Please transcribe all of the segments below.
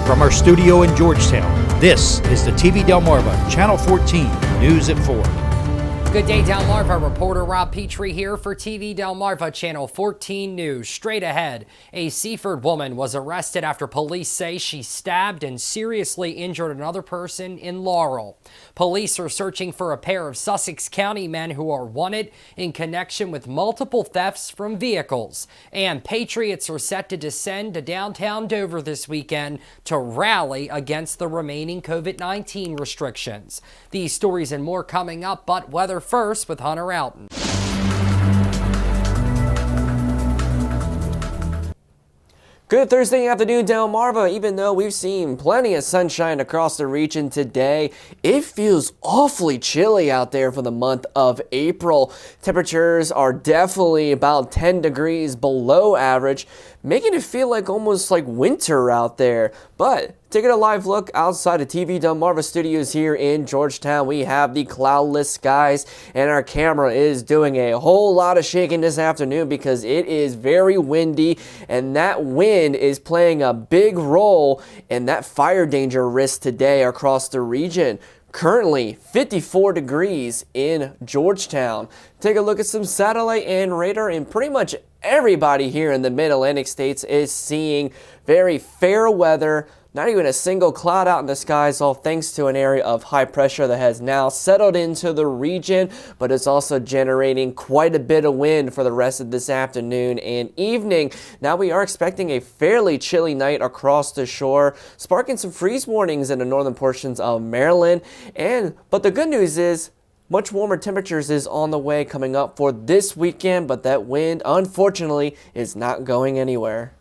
From our studio in Georgetown, this is the TV Delmarva Channel 14 News at 4. Good day, Delmarva. Reporter Rob Petrie here for TV Delmarva Channel 14 News. Straight ahead, a Seaford woman was arrested after police say she stabbed and seriously injured another person in Laurel. Police are searching for a pair of Sussex County men who are wanted in connection with multiple thefts from vehicles. And patriots are set to descend to downtown Dover this weekend to rally against the remaining COVID-19 restrictions. These stories and more coming up, but weather first with Hunter Alton. Good Thursday afternoon, Delmarva. Even though we've seen plenty of sunshine across the region today, it feels awfully chilly out there for the month of April. Temperatures are definitely about 10 degrees below average, making it feel like almost like winter out there. But taking a live look outside of TV Delmarva studios here in Georgetown, we have the cloudless skies, and our camera is doing a whole lot of shaking this afternoon because it is very windy, and that wind is playing a big role in that fire danger risk today across the region. Currently 54 degrees in Georgetown. Take a look at some satellite and radar, and pretty much everybody here in the Mid-Atlantic states is seeing very fair weather. Not even a single cloud out in the skies, all thanks to an area of high pressure that has now settled into the region, but it's also generating quite a bit of wind for the rest of this afternoon and evening. Now we are expecting a fairly chilly night across the shore, sparking some freeze warnings in the northern portions of Maryland. But the good news is, much warmer temperatures is on the way coming up for this weekend, but that wind, unfortunately, is not going anywhere.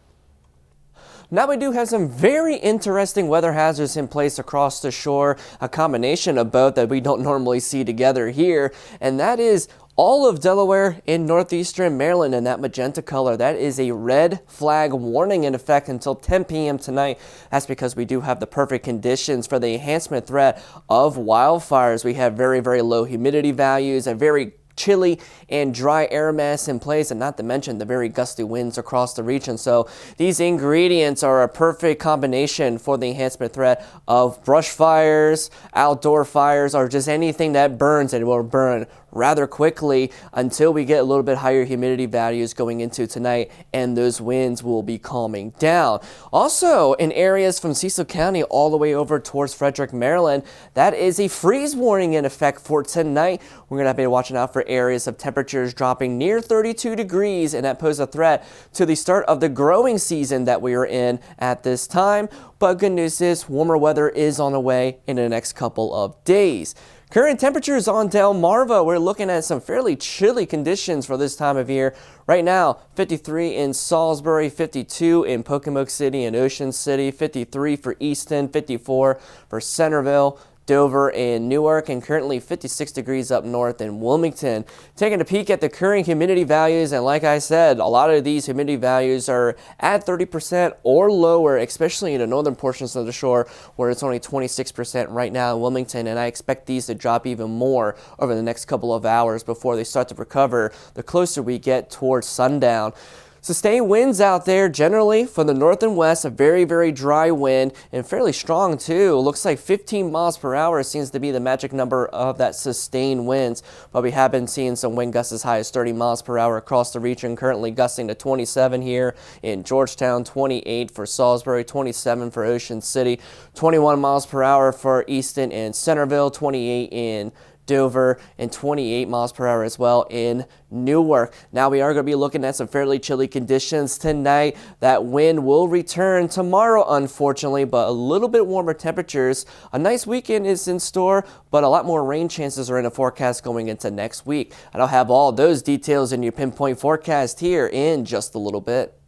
Now we do have some very interesting weather hazards in place across the shore, a combination of both that we don't normally see together here, and that is all of Delaware in northeastern Maryland in that magenta color. That is a red flag warning in effect until 10 p.m. tonight. That's because we do have the perfect conditions for the enhancement threat of wildfires. We have very, very low humidity values, a very chilly and dry air mass in place, and not to mention the very gusty winds across the region. So these ingredients are a perfect combination for the enhancement threat of brush fires, outdoor fires, or just anything that burns, and it will burn rather quickly until we get a little bit higher humidity values going into tonight, and those winds will be calming down. Also, in areas from Sussex County all the way over towards Frederick, Maryland, that is a freeze warning in effect for tonight. We're going to have to be watching out for areas of temperatures dropping near 32 degrees, and that poses a threat to the start of the growing season that we are in at this time. But good news is warmer weather is on the way in the next couple of days. Current temperatures on Delmarva, we're looking at some fairly chilly conditions for this time of year. Right now, 53 in Salisbury, 52 in Pocomoke City and Ocean City, 53 for Easton, 54 for Centerville, Dover, and Newark, and currently 56 degrees up north in Wilmington. Taking a peek at the current humidity values, and like I said, a lot of these humidity values are at 30% or lower, especially in the northern portions of the shore where it's only 26% right now in Wilmington, and I expect these to drop even more over the next couple of hours before they start to recover the closer we get towards sundown. Sustained winds out there generally from the north and west, a very, very dry wind and fairly strong too. Looks like 15 miles per hour seems to be the magic number of that sustained winds, but we have been seeing some wind gusts as high as 30 miles per hour across the region, currently gusting to 27 here in Georgetown, 28 for Salisbury, 27 for Ocean City, 21 miles per hour for Easton and Centerville, 28 in Dover, and 28 miles per hour as well in Newark. Now we are going to be looking at some fairly chilly conditions tonight. That wind will return tomorrow, unfortunately, but a little bit warmer temperatures. A nice weekend is in store, but a lot more rain chances are in the forecast going into next week. And I'll have all those details in your pinpoint forecast here in just a little bit.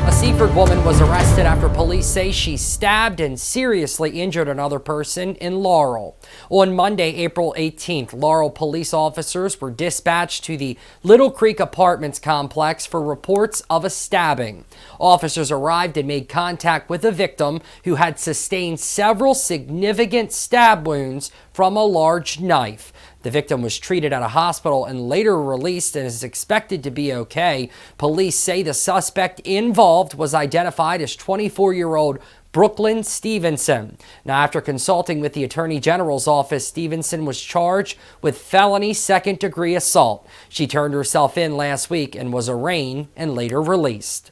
A Seaford woman was arrested after police say she stabbed and seriously injured another person in Laurel. On Monday, April 18th, Laurel police officers were dispatched to the Little Creek Apartments complex for reports of a stabbing. Officers arrived and made contact with a victim who had sustained several significant stab wounds from a large knife. The victim was treated at a hospital and later released and is expected to be okay. Police say the suspect involved was identified as 24-year-old Brooklyn Stevenson. Now, after consulting with the Attorney General's office, Stevenson was charged with felony second-degree assault. She turned herself in last week and was arraigned and later released.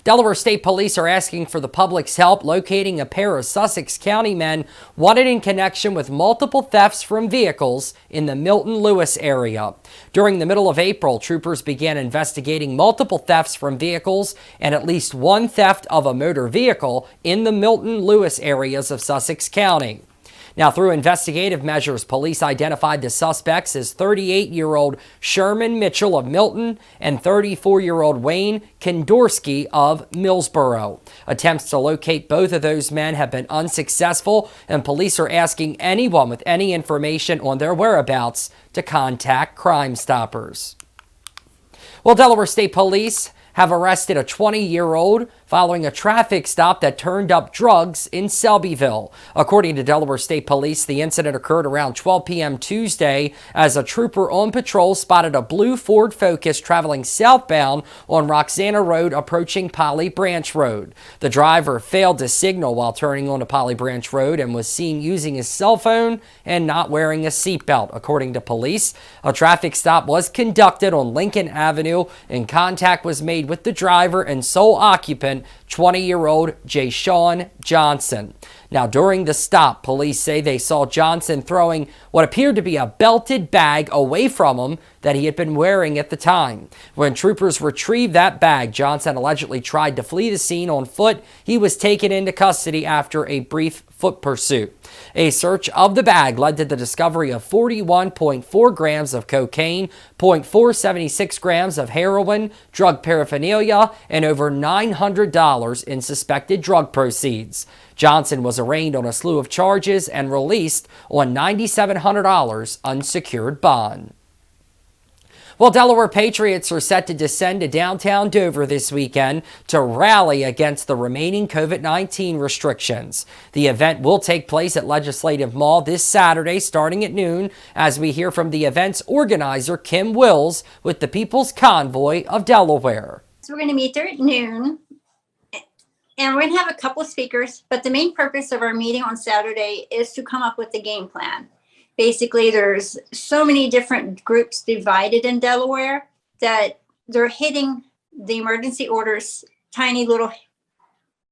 Delaware State Police are asking for the public's help locating a pair of Sussex County men wanted in connection with multiple thefts from vehicles in the Milton Lewis area. During the middle of April, troopers began investigating multiple thefts from vehicles and at least one theft of a motor vehicle in the Milton Lewis areas of Sussex County. Now, through investigative measures, police identified the suspects as 38-year-old Sherman Mitchell of Milton and 34-year-old Wayne Kondorsky of Millsboro. Attempts to locate both of those men have been unsuccessful, and police are asking anyone with any information on their whereabouts to contact Crime Stoppers. Well, Delaware State Police have arrested a 20-year-old following a traffic stop that turned up drugs in Selbyville. According to Delaware State Police, the incident occurred around 12 p.m. Tuesday as a trooper on patrol spotted a blue Ford Focus traveling southbound on Roxana Road approaching Polly Branch Road. The driver failed to signal while turning onto Polly Branch Road and was seen using his cell phone and not wearing a seatbelt. According to police, a traffic stop was conducted on Lincoln Avenue and contact was made with the driver and sole occupant, 20-year-old Jayshawn Johnson. Now, during the stop, police say they saw Johnson throwing what appeared to be a belted bag away from him that he had been wearing at the time. When troopers retrieved that bag, Johnson allegedly tried to flee the scene on foot. He was taken into custody after a brief foot pursuit. A search of the bag led to the discovery of 41.4 grams of cocaine, 0.476 grams of heroin, drug paraphernalia, and over $900 in suspected drug proceeds. Johnson was arraigned on a slew of charges and released on $9,700 unsecured bond. Well, Delaware Patriots are set to descend to downtown Dover this weekend to rally against the remaining COVID-19 restrictions. The event will take place at Legislative Mall this Saturday starting at noon as we hear from the event's organizer, Kim Wills, with the People's Convoy of Delaware. So we're going to meet there at noon, and we're going to have a couple of speakers, but the main purpose of our meeting on Saturday is to come up with a game plan. Basically, there's so many different groups divided in Delaware that they're hitting the emergency orders tiny little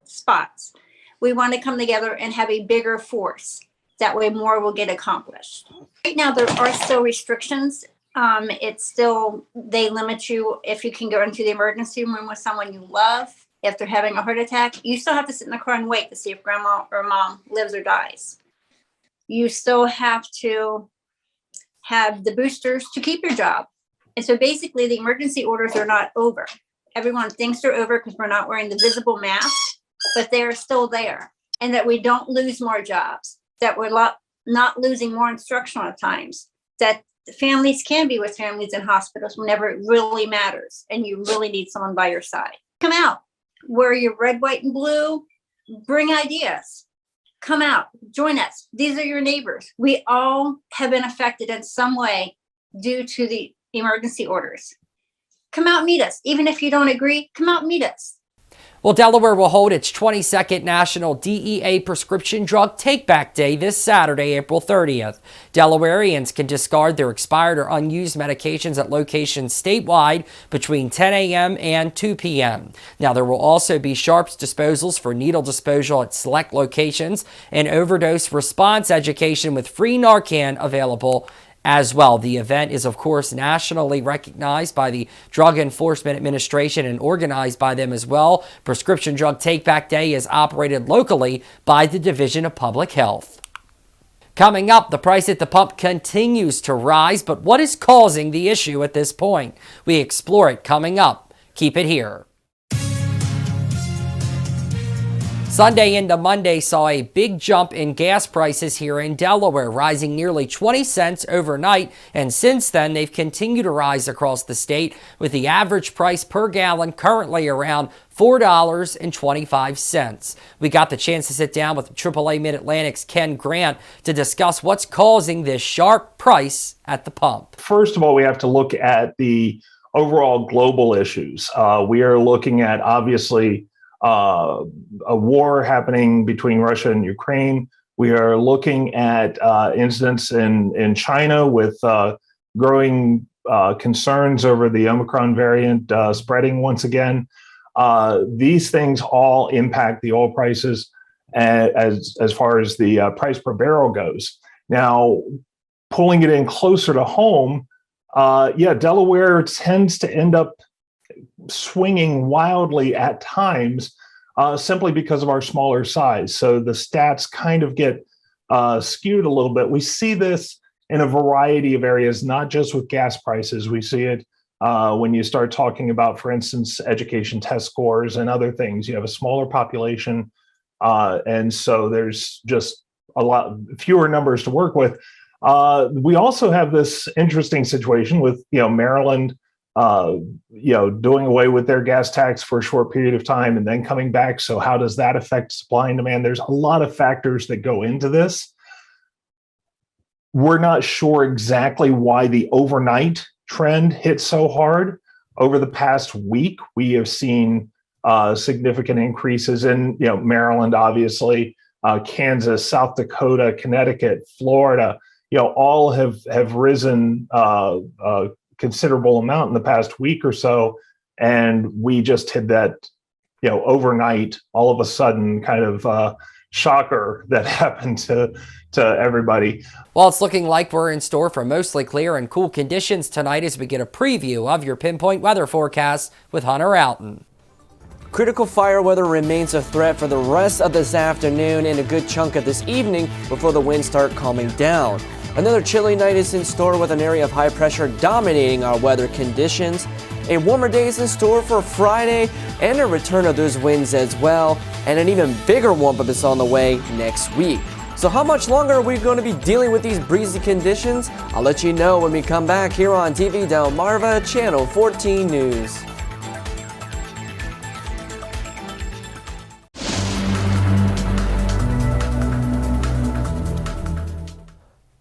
spots. We want to come together and have a bigger force. That way more will get accomplished. Right now, there are still restrictions. They limit you if you can go into the emergency room with someone you love. If they're having a heart attack, you still have to sit in the car and wait to see if grandma or mom lives or dies. You still have to have the boosters to keep your job. And so basically the emergency orders are not over. Everyone thinks they're over because we're not wearing the visible mask, but they're still there. And that we don't lose more jobs, that we're not losing more instructional times, that families can be with families in hospitals whenever it really matters and you really need someone by your side. Come out, wear your red, white, and blue, bring ideas. Come out, join us. These are your neighbors. We all have been affected in some way due to the emergency orders. Come out and meet us. Even if you don't agree, come out and meet us. Well, Delaware will hold its 22nd National DEA Prescription Drug Take-Back Day this Saturday, April 30th. Delawareans can discard their expired or unused medications at locations statewide between 10 a.m. and 2 p.m. Now, there will also be sharps disposals for needle disposal at select locations and overdose response education with free Narcan available as well. The event is, of course, nationally recognized by the Drug Enforcement Administration and organized by them as well. Prescription Drug Take-Back Day is operated locally by the Division of Public Health. Coming up, the price at the pump continues to rise, but what is causing the issue at this point? We explore it coming up. Keep it here. Sunday into Monday saw a big jump in gas prices here in Delaware, rising nearly 20 cents overnight, and since then they've continued to rise across the state, with the average price per gallon currently around $4.25. We got the chance to sit down with AAA Mid-Atlantic's Ken Grant to discuss what's causing this sharp price at the pump. First of all, we have to look at the overall global issues. We are looking at, obviously, a war happening between Russia and Ukraine. We are looking at incidents in China with growing concerns over the Omicron variant spreading once again. These things all impact the oil prices as far as the price per barrel goes. Now, pulling it in closer to home, Delaware tends to end up swinging wildly at times simply because of our smaller size. So the stats kind of get skewed a little bit. We see this in a variety of areas, not just with gas prices. We see it when you start talking about, for instance, education test scores and other things. You have a smaller population, and so there's just a lot fewer numbers to work with. We also have this interesting situation with, Maryland, doing away with their gas tax for a short period of time and then coming back. So how does that affect supply and demand? There's a lot of factors that go into this. We're not sure exactly why the overnight trend hit so hard. Over the past week, we have seen significant increases in, Maryland, obviously, Kansas, South Dakota, Connecticut, Florida, all have risen a considerable amount in the past week or so. And we just hit that, overnight, all of a sudden kind of shocker that happened to everybody. Well, it's looking like we're in store for mostly clear and cool conditions tonight as we get a preview of your pinpoint weather forecast with Hunter Alton. Critical fire weather remains a threat for the rest of this afternoon and a good chunk of this evening before the winds start calming down. Another chilly night is in store with an area of high pressure dominating our weather conditions. A warmer day is in store for Friday and a return of those winds as well, and an even bigger warm up is on the way next week. So how much longer are we going to be dealing with these breezy conditions? I'll let you know when we come back here on TV Delmarva Channel 14 News.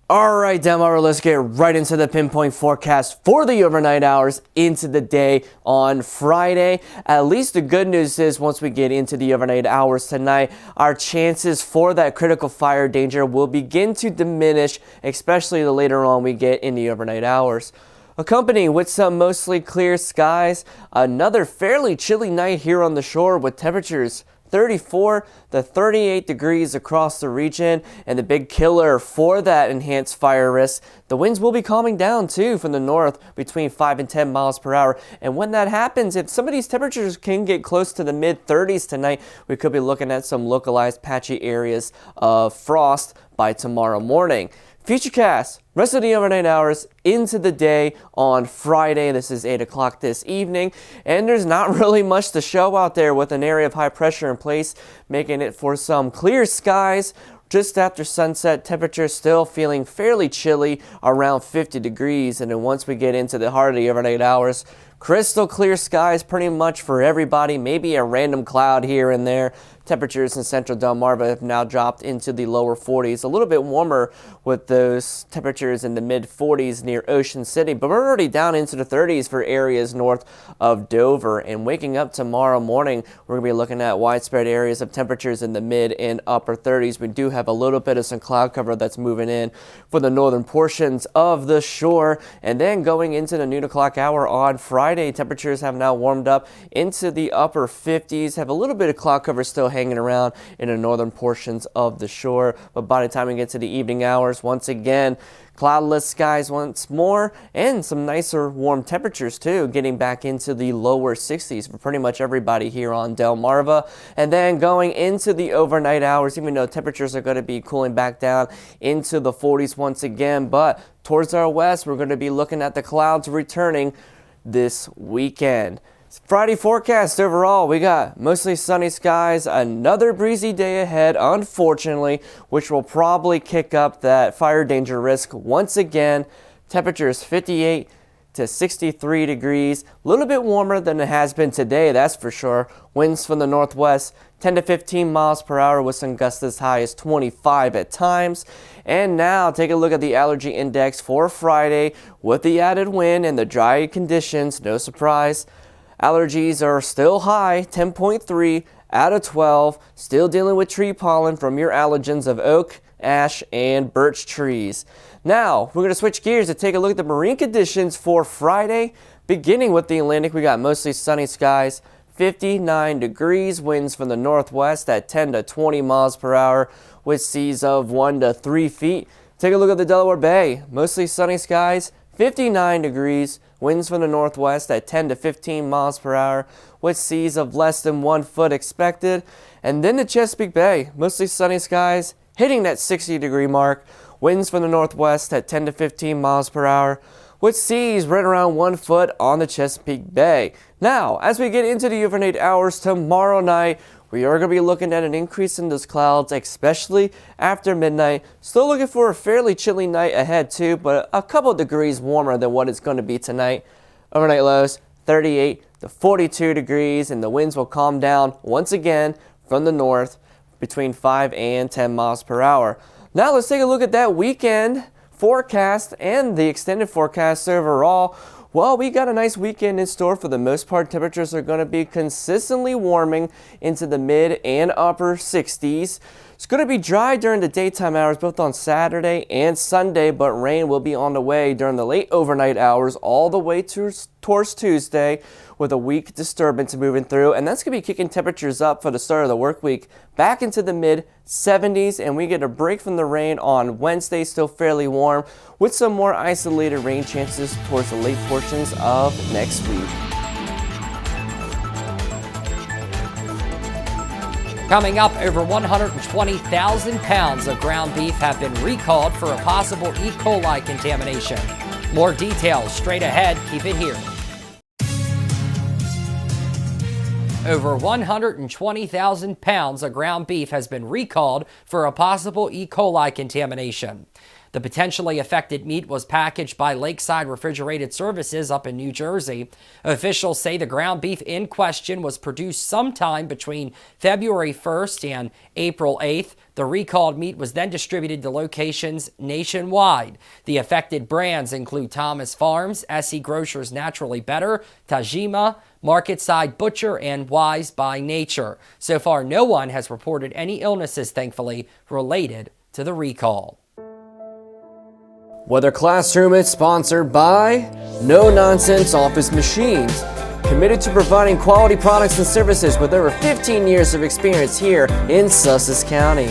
All right, Delmarva, let's get right into the pinpoint forecast for the overnight hours into the day on Friday. At least the good news is once we get into the overnight hours tonight, our chances for that critical fire danger will begin to diminish, especially the later on we get in the overnight hours. Accompanying with some mostly clear skies, another fairly chilly night here on the shore with temperatures 34 to 38 degrees across the region, and the big killer for that enhanced fire risk, the winds will be calming down too from the north between 5 and 10 miles per hour. And when that happens, if some of these temperatures can get close to the mid 30s tonight, we could be looking at some localized patchy areas of frost by tomorrow morning. Futurecast, rest of the overnight hours into the day on Friday. This is 8 o'clock this evening, and there's not really much to show out there with an area of high pressure in place, making it for some clear skies. Just after sunset, temperatures still feeling fairly chilly, around 50 degrees, and then once we get into the heart of the overnight hours, crystal clear skies pretty much for everybody, maybe a random cloud here and there. Temperatures in central Delmarva have now dropped into the lower 40s, a little bit warmer with those temperatures in the mid 40s near Ocean City, but we're already down into the 30s for areas north of Dover. And waking up tomorrow morning, we're going to be looking at widespread areas of temperatures in the mid and upper 30s. We do have a little bit of some cloud cover that's moving in for the northern portions of the shore. And then going into the noon o'clock hour on Friday, temperatures have now warmed up into the upper 50s, have a little bit of cloud cover still hanging around in the northern portions of the shore. But by the time we get to the evening hours, once again, cloudless skies once more, and some nicer warm temperatures too, getting back into the lower 60s for pretty much everybody here on Delmarva. And then going into the overnight hours, even though temperatures are going to be cooling back down into the 40s once again, but towards our west, we're going to be looking at the clouds returning this weekend. Friday forecast overall, we got mostly sunny skies, another breezy day ahead, unfortunately, which will probably kick up that fire danger risk once again. Temperatures 58 to 63 degrees, a little bit warmer than it has been today, that's for sure. Winds from the northwest, 10 to 15 miles per hour with some gusts as high as 25 at times. And now take a look at the allergy index for Friday with the added wind and the dry conditions, no surprise. Allergies are still high, 10.3 out of 12, still dealing with tree pollen from your allergens of oak, ash, and birch trees. Now, we're going to switch gears to take a look at the marine conditions for Friday. Beginning with the Atlantic, we got mostly sunny skies, 59 degrees, winds from the northwest at 10 to 20 miles per hour with seas of 1 to 3 feet. Take a look at the Delaware Bay, mostly sunny skies, 59 degrees, winds from the northwest at 10 to 15 miles per hour with seas of less than 1 foot expected. And then the Chesapeake Bay, mostly sunny skies, hitting that 60-degree mark. Winds from the northwest at 10 to 15 miles per hour with seas right around 1 foot on the Chesapeake Bay. Now, as we get into the overnight hours tomorrow night, we are going to be looking at an increase in those clouds, especially after midnight. Still looking for a fairly chilly night ahead too, but a couple degrees warmer than what it's going to be tonight. Overnight lows 38 to 42 degrees, and the winds will calm down once again from the north between 5 and 10 miles per hour. Now let's take a look at that weekend forecast and the extended forecast overall. Well, we got a nice weekend in store. For the most part, temperatures are going to be consistently warming into the mid and upper 60s. It's going to be dry during the daytime hours, both on Saturday and Sunday, but rain will be on the way during the late overnight hours all the way towards Tuesday, with a weak disturbance moving through, and that's going to be kicking temperatures up for the start of the work week back into the mid 70s, and we get a break from the rain on Wednesday, still fairly warm, with some more isolated rain chances towards the late portions of next week. Coming up, over 120,000 pounds of ground beef have been recalled for a possible E. coli contamination. More details straight ahead. Keep it here. Over 120,000 pounds of ground beef has been recalled for a possible E. coli contamination. The potentially affected meat was packaged by Lakeside Refrigerated Services up in New Jersey. Officials say the ground beef in question was produced sometime between February 1st and April 8th. The recalled meat was then distributed to locations nationwide. The affected brands include Thomas Farms, SE Grocers Naturally Better, Tajima, Marketside Butcher, and Wise by Nature. So far, no one has reported any illnesses, thankfully, related to the recall. Weather Classroom is sponsored by No Nonsense Office Machines, committed to providing quality products and services with over 15 years of experience here in Sussex County.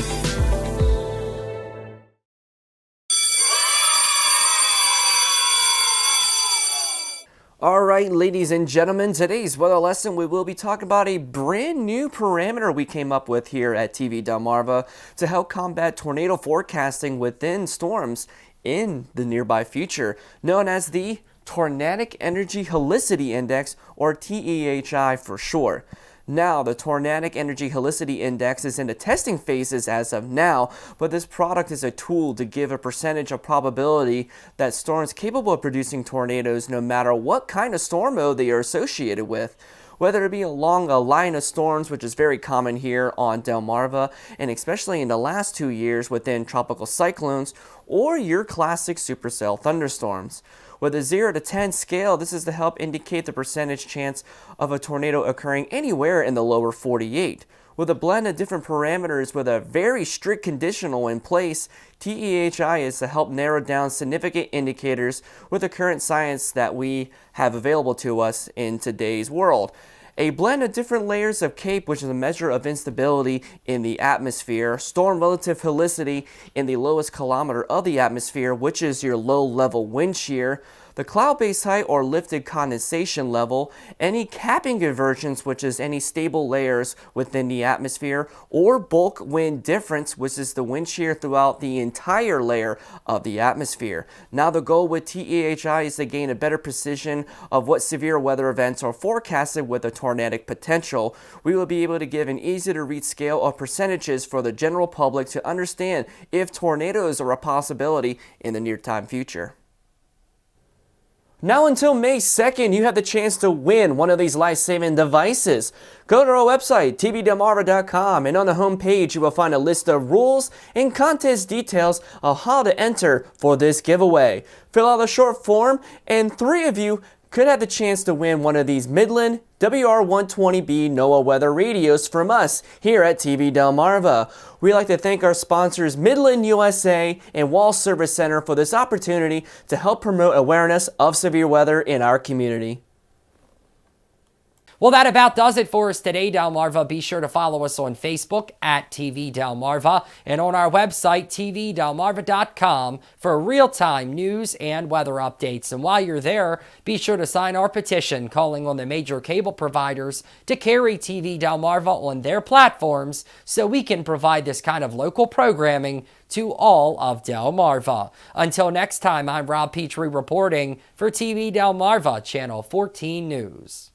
Alright, ladies and gentlemen, today's weather lesson we will be talking about a brand new parameter we came up with here at TV Delmarva to help combat tornado forecasting within storms in the nearby future, known as the Tornadic Energy Helicity Index, or TEHI for short. Now, the Tornadic Energy Helicity Index is in the testing phases as of now, but this product is a tool to give a percentage of probability that storms capable of producing tornadoes, no matter what kind of storm mode they are associated with. Whether it be along a line of storms, which is very common here on Delmarva, and especially in the last 2 years within tropical cyclones, or your classic supercell thunderstorms. With a 0 to 10 scale, this is to help indicate the percentage chance of a tornado occurring anywhere in the lower 48. With a blend of different parameters with a very strict conditional in place, TEHI is to help narrow down significant indicators with the current science that we have available to us in today's world. A blend of different layers of CAPE, which is a measure of instability in the atmosphere, storm relative helicity in the lowest kilometer of the atmosphere, which is your low level wind shear, the cloud base height or lifted condensation level, any capping convergence, which is any stable layers within the atmosphere, or bulk wind difference, which is the wind shear throughout the entire layer of the atmosphere. Now the goal with TEHI is to gain a better precision of what severe weather events are forecasted with a tornadic potential. We will be able to give an easy to read scale of percentages for the general public to understand if tornadoes are a possibility in the near-time future. Now until May 2nd, you have the chance to win one of these life-saving devices. Go to our website, tvdelmarva.com, and on the home page you will find a list of rules and contest details of how to enter for this giveaway. Fill out a short form, and 3 of you could have the chance to win one of these Midland WR120B NOAA weather radios from us here at TV Delmarva. We'd like to thank our sponsors Midland USA and Wall Service Center for this opportunity to help promote awareness of severe weather in our community. Well, that about does it for us today, Delmarva. Be sure to follow us on Facebook at TV Delmarva and on our website, tvdelmarva.com, for real-time news and weather updates. And while you're there, be sure to sign our petition calling on the major cable providers to carry TV Delmarva on their platforms so we can provide this kind of local programming to all of Delmarva. Until next time, I'm Rob Petrie reporting for TV Delmarva, Channel 14 News.